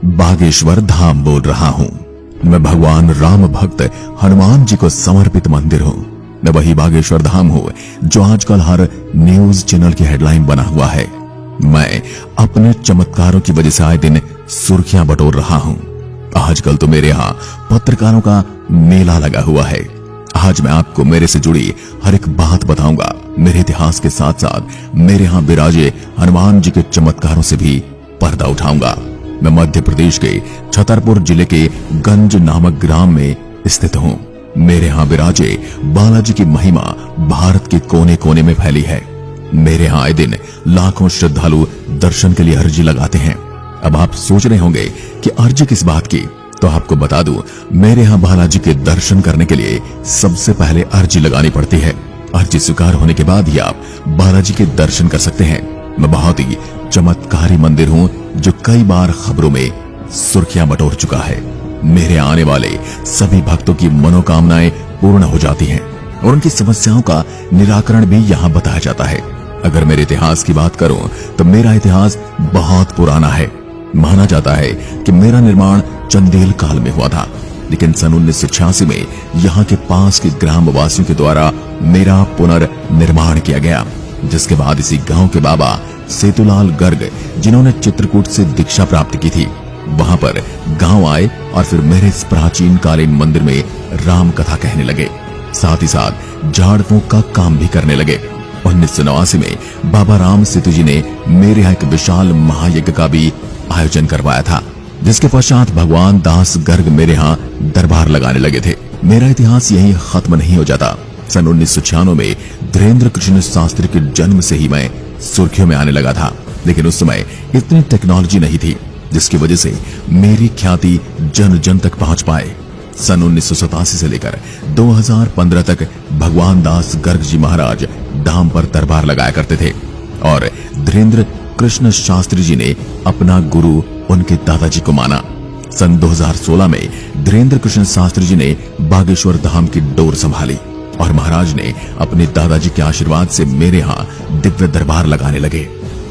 बागेश्वर धाम बोल रहा हूँ। मैं भगवान राम भक्त हनुमान जी को समर्पित मंदिर हूँ। मैं वही बागेश्वर धाम हूँ जो आजकल हर न्यूज चैनल की हेडलाइन बना हुआ है। मैं अपने चमत्कारों की वजह से आए दिन सुर्खियां बटोर रहा हूँ। आजकल तो मेरे यहाँ पत्रकारों का मेला लगा हुआ है। आज मैं आपको मेरे से जुड़ी हर एक बात बताऊंगा। मेरे इतिहास के साथ साथ मेरे यहाँ विराजे हनुमान जी के चमत्कारों से भी पर्दा उठाऊंगा। मैं मध्य प्रदेश के छतरपुर जिले के गंज नामक ग्राम में स्थित हूँ। मेरे यहाँ विराजे बालाजी की महिमा भारत के कोने कोने में फैली है। मेरे यहाँ आए दिन लाखों श्रद्धालु दर्शन के लिए अर्जी लगाते हैं। अब आप सोच रहे होंगे कि अर्जी किस बात की, तो आपको बता दूं, मेरे यहाँ बालाजी के दर्शन करने के लिए सबसे पहले अर्जी लगानी पड़ती है। अर्जी स्वीकार होने के बाद ही आप बालाजी के दर्शन कर सकते हैं। मैं बहुत ही चमत्कारी मंदिर हूँ जो कई बार खबरों में सुर्खियां बटोर चुका है। मेरे आने वाले सभी भक्तों की मनोकामनाएं पूर्ण हो जाती हैं और उनकी समस्याओं का निराकरण भी यहाँ बताया जाता है। अगर मेरे इतिहास की बात करूं तो मेरा इतिहास बहुत पुराना है। माना जाता है कि मेरा निर्माण चंदेल काल में हुआ था, लेकिन सन 1986 में यहाँ के पास के ग्राम वासियों के द्वारा मेरा पुनर्निर्माण किया गया, जिसके बाद इसी गांव के बाबा सेतुलाल गर्ग, जिन्होंने चित्रकूट से दीक्षा प्राप्त की थी, वहां पर गांव आए और फिर मेरे इस प्राचीन कालीन मंदिर में राम कथा कहने लगे। साथ ही साथ झाड़ फूंक का काम भी करने लगे। 1989 में बाबा राम सेतु जी ने मेरे यहाँ एक विशाल महायज्ञ का भी आयोजन करवाया था, जिसके पश्चात भगवान दास गर्ग मेरे यहाँ दरबार लगाने लगे थे। मेरा इतिहास यहीं खत्म नहीं हो जाता। सन 1996 में धीरेन्द्र कृष्ण शास्त्री के जन्म से ही मैं सुर्खियों में आने लगा था, लेकिन उस समय इतनी टेक्नोलॉजी नहीं थी जिसकी वजह से मेरी ख्याति जन जन तक पहुंच पाए। सन 1987 से लेकर 2015 तक भगवान दास गर्ग जी महाराज धाम पर दरबार लगाया करते थे और धीरेन्द्र कृष्ण शास्त्री जी ने अपना गुरु उनके दादाजी को माना। सन 2016 में धीरेन्द्र कृष्ण शास्त्री जी ने बागेश्वर धाम की डोर संभाली और महाराज ने अपने दादाजी के आशीर्वाद से मेरे यहाँ दिव्य दरबार लगाने लगे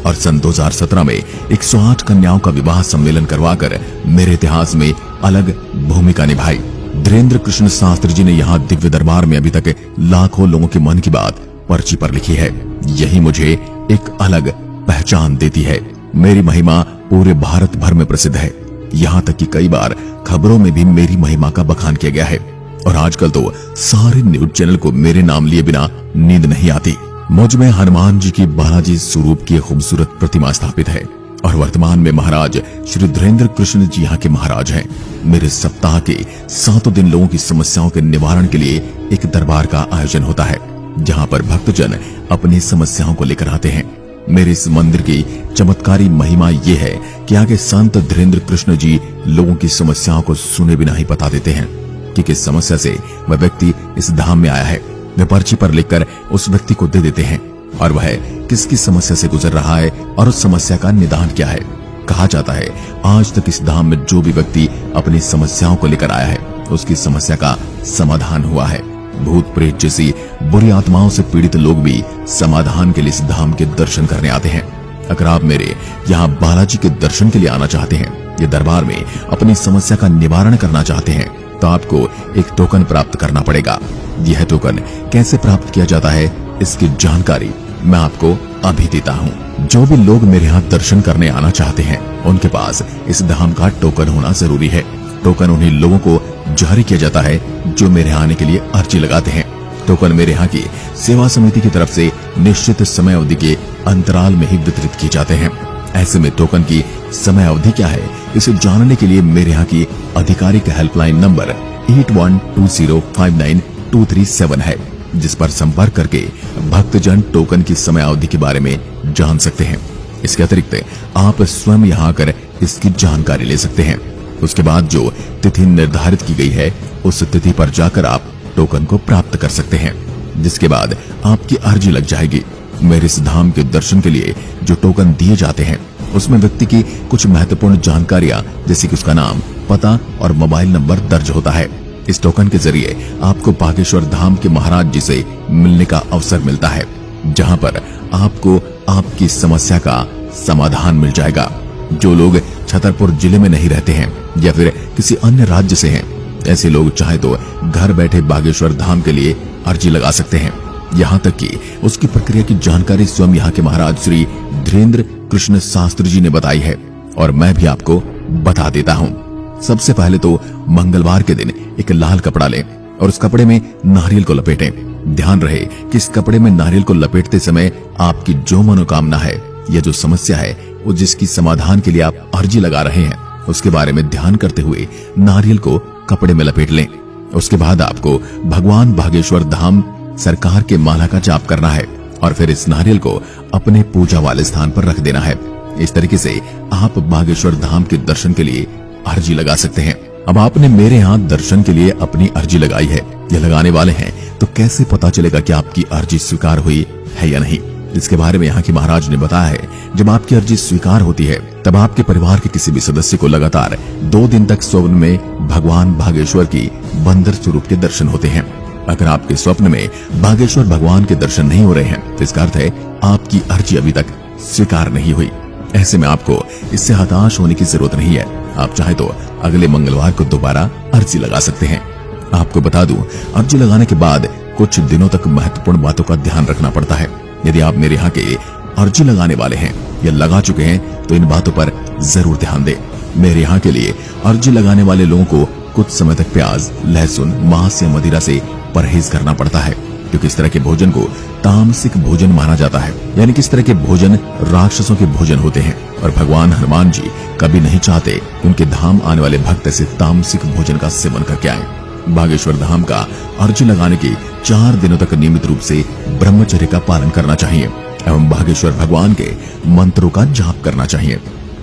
और सन 2017 में 108 कन्याओं का विवाह सम्मेलन करवाकर मेरे इतिहास में अलग भूमिका निभाई। धीरेन्द्र कृष्ण शास्त्री जी ने यहाँ दिव्य दरबार में अभी तक लाखों लोगों के मन की बात पर्ची पर लिखी है। यही मुझे एक अलग पहचान देती है। मेरी महिमा पूरे भारत भर में प्रसिद्ध है। यहाँ तक कि कई बार खबरों में भी मेरी महिमा का बखान किया गया है और आजकल तो सारे न्यूज चैनल को मेरे नाम लिए बिना नींद नहीं आती। मुझ में हनुमान जी की बालाजी स्वरूप की खूबसूरत प्रतिमा स्थापित है और वर्तमान में महाराज श्री धीरेन्द्र कृष्ण जी यहाँ के महाराज हैं। मेरे सप्ताह के 7 दिन लोगों की समस्याओं के निवारण के लिए एक दरबार का आयोजन होता है, जहाँ पर भक्तजन अपनी समस्याओं को लेकर आते हैं। मेरे इस मंदिर की चमत्कारी महिमा ये है कि आगे संत धीरेन्द्र कृष्ण जी लोगों की समस्याओं को सुने बिना ही बता देते हैं कि किस समस्या से वह व्यक्ति इस धाम में आया है। वे पर्ची पर लिखकर उस व्यक्ति को दे देते हैं और वह किसकी समस्या से गुजर रहा है और उस समस्या का निदान क्या है। कहा जाता है आज तक इस धाम में जो भी व्यक्ति अपनी समस्याओं को लेकर आया है उसकी समस्या का समाधान हुआ है। भूत प्रेत जैसी बुरी आत्माओं से पीड़ित लोग भी समाधान के लिए इस धाम के दर्शन करने आते हैं। अगर आप मेरे यहाँ बालाजी के दर्शन के लिए आना चाहते हैं, ये दरबार में अपनी समस्या का निवारण करना चाहते हैं, तो आपको एक टोकन प्राप्त करना पड़ेगा। यह टोकन कैसे प्राप्त किया जाता है इसकी जानकारी मैं आपको अभी देता हूँ। जो भी लोग मेरे यहाँ दर्शन करने आना चाहते हैं उनके पास इस धाम का टोकन होना जरूरी है। टोकन उन्हीं लोगों को जारी किया जाता है जो मेरे आने के लिए अर्जी लगाते हैं। टोकन मेरे यहाँ की सेवा समिति की तरफ से निश्चित समय अवधि के अंतराल में ही वितरित किए जाते हैं। ऐसे में टोकन की समय अवधि क्या है इसे जानने के लिए मेरे यहाँ की आधिकारिक हेल्पलाइन नंबर 8120592237 है, जिस पर संपर्क करके भक्तजन टोकन की समय अवधि के बारे में जान सकते हैं। इसके अतिरिक्त आप स्वयं यहाँ आकर इसकी जानकारी ले सकते हैं। उसके बाद जो तिथि निर्धारित की गई है उस तिथि पर जाकर आप टोकन को प्राप्त कर सकते हैं, जिसके बाद आपकी अर्जी लग जाएगी। मेरे इस धाम के दर्शन के लिए जो टोकन दिए जाते हैं उसमें व्यक्ति की कुछ महत्वपूर्ण जानकारियां जैसे कि उसका नाम, पता और मोबाइल नंबर दर्ज होता है। इस टोकन के जरिए आपको बागेश्वर धाम के महाराज जी से मिलने का अवसर मिलता है, जहां पर आपको आपकी समस्या का समाधान मिल जाएगा। जो लोग छतरपुर जिले में नहीं रहते हैं या फिर किसी अन्य राज्य से हैं, ऐसे लोग चाहे तो घर बैठे बागेश्वर धाम के लिए अर्जी लगा सकते हैं। यहाँ तक कि उसकी प्रक्रिया की जानकारी स्वयं यहाँ के महाराज श्री धीरेन्द्र कृष्ण शास्त्री जी ने बताई है और मैं भी आपको बता देता हूँ। सबसे पहले तो मंगलवार के दिन एक लाल कपड़ा लें और उस कपड़े में नारियल को लपेटें। ध्यान रहे कि इस कपड़े में नारियल को लपेटते समय आपकी जो मनोकामना है या जो समस्या है वो जिसकी समाधान के लिए आप अर्जी लगा रहे हैं, उसके बारे में ध्यान करते हुए नारियल को कपड़े में लपेट लें। उसके बाद आपको भगवान बागेश्वर धाम सरकार के माला का जाप करना है और फिर इस नारियल को अपने पूजा वाले स्थान पर रख देना है। इस तरीके से आप बागेश्वर धाम के दर्शन के लिए अर्जी लगा सकते हैं। अब आपने मेरे यहाँ दर्शन के लिए अपनी अर्जी लगाई है या लगाने वाले हैं, तो कैसे पता चलेगा कि आपकी अर्जी स्वीकार हुई है या नहीं? इसके बारे में यहाँ के महाराज ने बताया है, जब आपकी अर्जी स्वीकार होती है तब आपके परिवार के किसी भी सदस्य को लगातार 2 दिन तक स्वप्न में भगवान बागेश्वर की बंदर स्वरूप के दर्शन होते हैं। अगर आपके स्वप्न में बागेश्वर भगवान के दर्शन नहीं हो रहे हैं तो इसका अर्थ है आपकी अर्जी अभी तक स्वीकार नहीं हुई। ऐसे में आपको इससे हताश होने की जरूरत नहीं है। आप चाहे तो अगले मंगलवार को दोबारा अर्जी लगा सकते हैं। आपको बता दूं, अर्जी लगाने के बाद कुछ दिनों तक महत्वपूर्ण बातों का ध्यान रखना पड़ता है। यदि आप मेरे यहाँ के अर्जी लगाने वाले हैं या लगा चुके हैं तो इन बातों पर जरूर ध्यान दें। मेरे यहाँ के लिए अर्जी लगाने वाले लोगों को कुछ समय तक प्याज, लहसुन, मांस या मदिरा से परहेज करना पड़ता है, क्योंकि इस तरह के भोजन को तामसिक भोजन माना जाता है। यानी कि इस तरह के भोजन राक्षसों के भोजन होते हैं और भगवान हनुमान जी कभी नहीं चाहते कि उनके धाम आने वाले भक्त ऐसे तामसिक भोजन का सेवन करके आए। बागेश्वर धाम का अर्जी लगाने के 4 दिनों तक नियमित रूप से ब्रह्मचर्य का पालन करना चाहिए एवं बागेश्वर भगवान के मंत्रों का जाप करना चाहिए।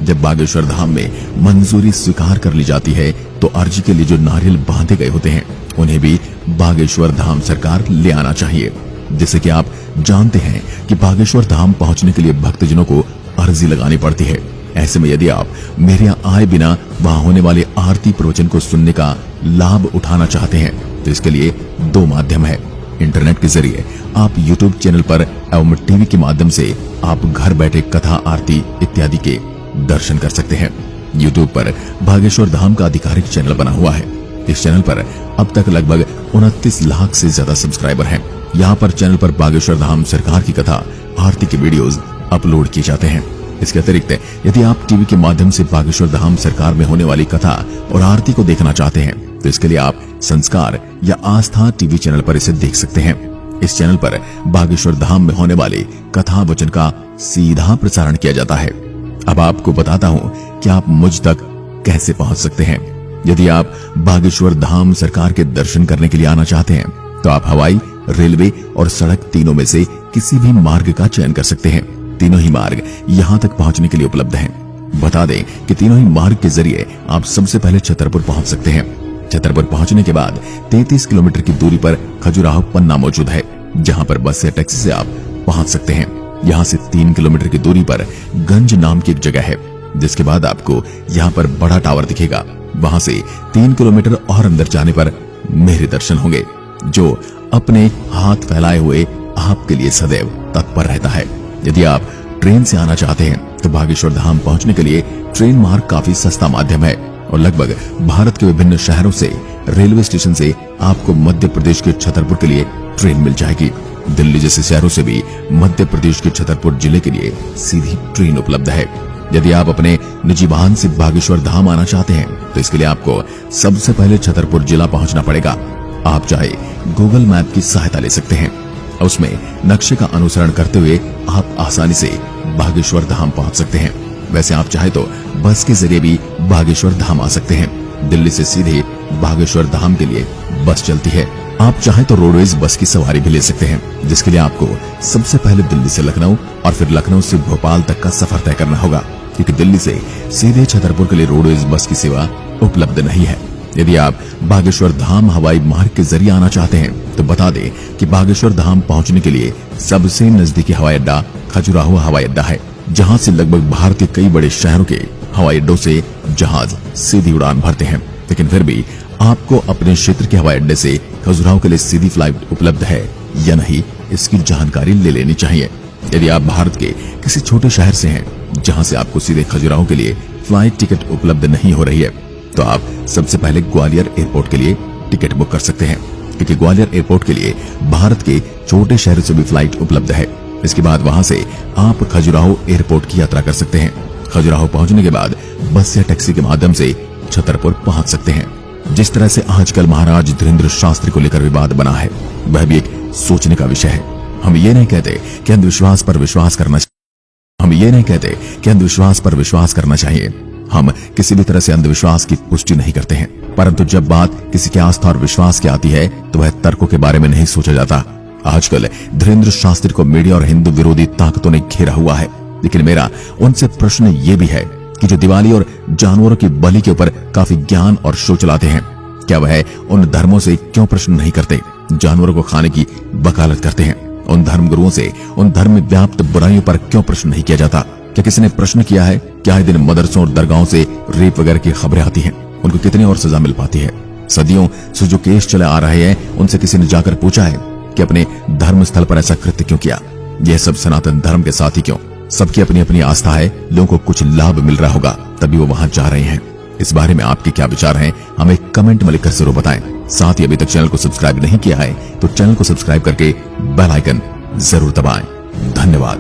जब बागेश्वर धाम में मंजूरी स्वीकार कर ली जाती है तो अर्जी के लिए जो नारियल बांधे गए होते हैं उन्हें भी बागेश्वर धाम सरकार ले आना चाहिए। जैसे कि आप जानते हैं कि बागेश्वर धाम पहुंचने के लिए भक्तजनों को अर्जी लगानी पड़ती है। ऐसे में यदि आप मेरे यहाँ आए बिना वहां होने वाले आरती प्रवचन को सुनने का लाभ उठाना चाहते हैं तो इसके लिए 2 माध्यम है। इंटरनेट के जरिए आप YouTube चैनल पर एवं टीवी के माध्यम से आप घर बैठे कथा, आरती इत्यादि के दर्शन कर सकते हैं। YouTube पर बागेश्वर धाम का आधिकारिक चैनल बना हुआ है। इस चैनल पर अब तक लगभग 29 लाख से ज्यादा सब्सक्राइबर हैं। यहाँ पर चैनल पर बागेश्वर धाम सरकार की कथा, आरती के वीडियोस अपलोड किए जाते हैं। इसके अतिरिक्त यदि आप टीवी के माध्यम से बागेश्वर धाम सरकार में होने वाली कथा और आरती को देखना चाहते हैं तो इसके लिए आप संस्कार या आस्था टीवी चैनल पर इसे देख सकते हैं। इस चैनल पर बागेश्वर धाम में होने वाले कथा वचन का सीधा प्रसारण किया जाता है। अब आपको बताता हूँ कि आप मुझ तक कैसे पहुंच सकते हैं। यदि आप बागेश्वर धाम सरकार के दर्शन करने के लिए आना चाहते हैं तो आप हवाई, रेलवे और सड़क तीनों में से किसी भी मार्ग का चयन कर सकते हैं। तीनों ही मार्ग यहाँ तक पहुँचने के लिए उपलब्ध हैं। बता दें कि तीनों ही मार्ग के जरिए आप सबसे पहले छतरपुर पहुँच सकते हैं। छतरपुर पहुँचने के बाद 33 किलोमीटर की दूरी पर खजुराहो पन्ना मौजूद है, जहाँ पर बस या टैक्सी से आप पहुँच सकते हैं। यहाँ से 3 किलोमीटर की दूरी पर गंज नाम की एक जगह है, जिसके बाद आपको यहाँ पर बड़ा टावर दिखेगा। वहां से 3 किलोमीटर और अंदर जाने पर मेरे दर्शन होंगे, जो अपने हाथ फैलाए हुए आपके लिए सदैव तत्पर रहता है। यदि आप ट्रेन से आना चाहते हैं तो बागेश्वर धाम पहुंचने के लिए ट्रेन मार्ग काफी सस्ता माध्यम है और लगभग भारत के विभिन्न शहरों से, रेलवे स्टेशन से आपको मध्य प्रदेश के छतरपुर के लिए ट्रेन मिल जाएगी। दिल्ली जैसे शहरों से भी मध्य प्रदेश के छतरपुर जिले के लिए सीधी ट्रेन उपलब्ध है। यदि आप अपने निजी वाहन से बागेश्वर धाम आना चाहते हैं तो इसके लिए आपको सबसे पहले छतरपुर जिला पहुंचना पड़ेगा। आप चाहे गूगल मैप की सहायता ले सकते हैं। उसमें नक्शे का अनुसरण करते हुए आप आसानी से बागेश्वर धाम पहुंच सकते हैं। वैसे आप चाहे तो बस के जरिए भी बागेश्वर धाम आ सकते हैं। दिल्ली से सीधे बागेश्वर धाम के लिए बस चलती है। आप चाहे तो रोडवेज बस की सवारी भी ले सकते हैं, जिसके लिए आपको सबसे पहले दिल्ली से लखनऊ और फिर लखनऊ से भोपाल तक का सफर तय करना होगा, क्योंकि दिल्ली से सीधे छतरपुर के लिए रोडवेज बस की सेवा उपलब्ध नहीं है। यदि आप बागेश्वर धाम हवाई मार्ग के जरिए आना चाहते हैं तो बता दें कि बागेश्वर धाम पहुंचने के लिए सबसे नजदीकी हवाई अड्डा खजुराहो हवाई अड्डा है, जहां से लगभग भारत के कई बड़े शहरों के हवाई अड्डों से जहाज सीधी उड़ान भरते हैं। लेकिन फिर भी आपको अपने क्षेत्र के हवाई अड्डे से खजुराहो के लिए सीधी फ्लाइट उपलब्ध है या नहीं, इसकी जानकारी ले लेनी चाहिए। यदि आप भारत के किसी छोटे शहर से हैं जहां से आपको सीधे खजुराहो के लिए फ्लाइट टिकट उपलब्ध नहीं हो रही है, तो आप सबसे पहले ग्वालियर एयरपोर्ट के लिए टिकट बुक कर सकते हैं, क्योंकि ग्वालियर एयरपोर्ट के लिए भारत के छोटे शहरों से भी फ्लाइट उपलब्ध है। इसके बाद वहां से आप खजुराहो एयरपोर्ट की यात्रा कर सकते हैं। खजुराहो पहुंचने के बाद बस या टैक्सी के माध्यम से छतरपुर पहुंच सकते हैं। जिस तरह से आजकल महाराज धीरेन्द्र शास्त्री को लेकर विवाद बना है, वह भी एक सोचने का विषय है। हम ये नहीं कहते कि अंधविश्वास पर विश्वास करना चाहिए। हम किसी भी तरह से अंधविश्वास की पुष्टि नहीं करते हैं, परंतु जब बात किसी की आस्था और विश्वास की आती है तो वह तर्कों के बारे में नहीं सोचा जाता। आजकल धीरेन्द्र शास्त्री को मीडिया और हिंदू विरोधी ताकतों ने घेरा हुआ है, लेकिन मेरा उनसे प्रश्न ये भी है कि जो दिवाली और जानवरों की बलि के ऊपर काफी ज्ञान और शो चलाते हैं, क्या वह उन धर्मों से क्यों प्रश्न नहीं करते? जानवरों को खाने की वकालत करते हैं, उन धर्म गुरुओं से उन धर्म में व्याप्त बुराइयों पर क्यों प्रश्न नहीं किया जाता? क्या किसी ने प्रश्न किया है क्या आए दिन मदरसों और दरगाहों से रेप वगैरह की खबरें आती हैं? उनको कितनी और सजा मिल पाती है? सदियों से जो केस चले आ रहे हैं, उनसे किसी ने जाकर पूछा है कि अपने धर्म स्थल पर ऐसा कृत्य क्यों किया? यह सब सनातन धर्म के साथ ही क्यों? सबकी अपनी अपनी आस्था है, लोगों को कुछ लाभ मिल रहा होगा तभी वो वहां जा रहे हैं। इस बारे में आपके क्या विचार हैं, हमें कमेंट में लिखकर जरूर बताएं। साथ ही अभी तक चैनल को सब्सक्राइब नहीं किया है तो चैनल को सब्सक्राइब करके बेल आइकन जरूर दबाएं। धन्यवाद।